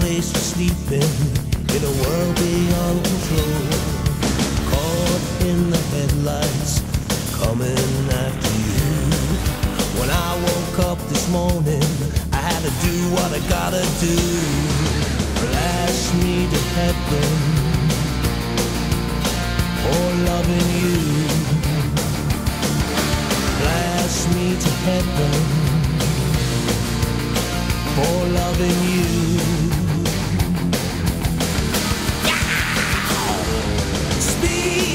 place to sleep in a world beyond control. Caught in the headlights, coming after you. When I woke up this morning, I had to do what I gotta do. Flash me to heaven for loving you. Flash me to heaven for loving you. Speed